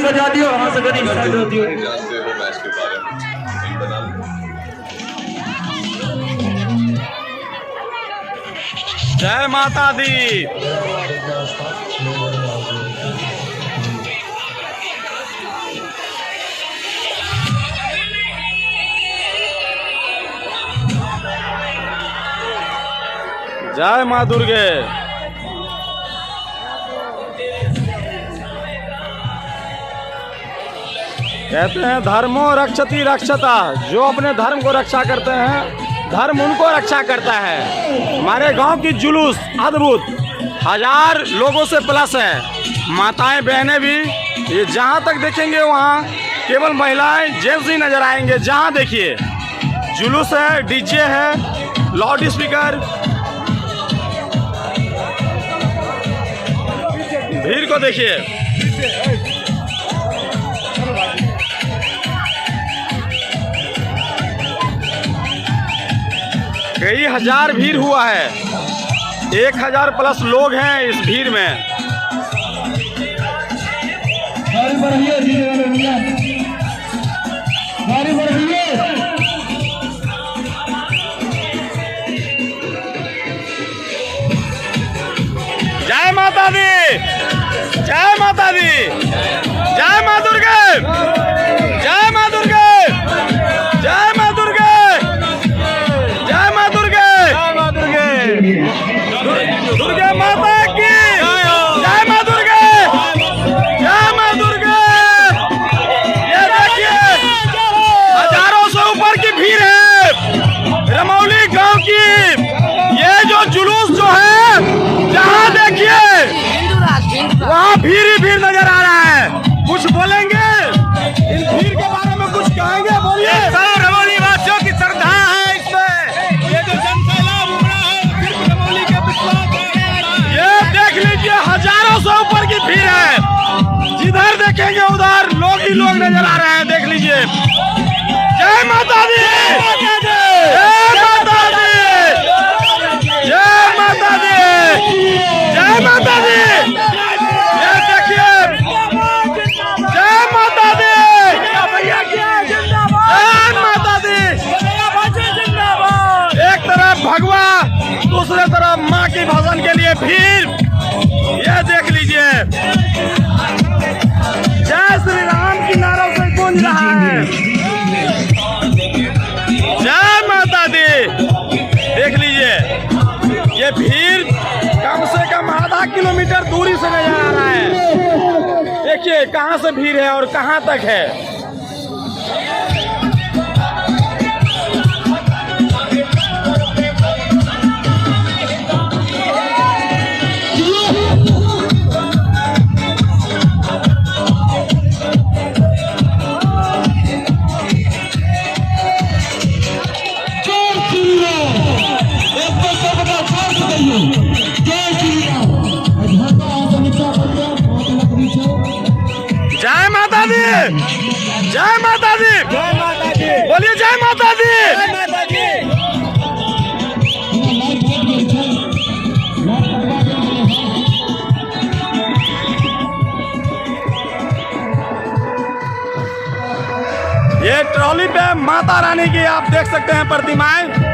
सजा दियो, वहां से गरीब साइड होती है। जानते हो मैच के बारे में बना लो। जय माता दी। जय माँ दुर्गे। कहते हैं धर्मो रक्षति रक्षता, जो अपने धर्म को रक्षा करते हैं धर्म उनको रक्षा करता है। हमारे गांव की जुलूस अद्भुत, 1000 लोगों से प्लस है। माताएं बहनें भी, ये जहां तक देखेंगे वहां केवल महिलाएं जेंट्स ही नजर आएंगे। जहां देखिए जुलूस है, डीजे है, लाउड स्पीकर। भीड़ को देखिए, कई हजार भीड़ हुआ है, 1000 प्लस लोग हैं इस भीड़ में। गाड़ी बढ़ रही है, डीजे वाले भैया गाड़ी बढ़ रही है। जय माता दी, जय माता दी, जय माँ दुर्गे, जय माँ दुर्गे, जय माँ दुर्गे, जय माँ दुर्गे, जय माँ दुर्गे, दुर्गे माता की जय माँ दुर्गे, जय माँ दुर्गे। ये देखिए हजारों से ऊपर की भीड़ है रमौली गांव की। ये जो जुलूस जो है जहाँ देखिए वहाँ भीड़ ही भीड़ नजर आ रहा है। कुछ बोलेंगे इन भीड़ के बारे में, कुछ कहेंगे? बोलिए। रमौली वासियों की श्रद्धा है इसमें, ये जो जन सैलाब उमड़ा है सिर्फ रमौली के विश्वास है। ये देख लीजिए हजारों से ऊपर की भीड़ है, जिधर देखेंगे उधर लोग ही लोग नजर आ रहे हैं। देख लीजिए। जय माता दी, जय माता दी, जय माता दी, जय माता दी। ये देखिए जय माता दी, जय माता दी। एक तरफ भगवा, दूसरे तरफ माँ की भजन के लिए भीड़। ये देख लीजिए जय श्री राम की नारों से गूंज रहा है। जय माता दी। देख लीजिए ये भीड़ कम से कम आधा किलोमीटर दूरी से नजर आ रहा है। देखिए कहां से भीड़ है और कहां तक है। जय माता दी, जय माता दी, जय माता दी, बोलिए जय माता दी, जय माता दी। ये ट्रॉली पे माता रानी की आप देख सकते हैं प्रतिमाएं।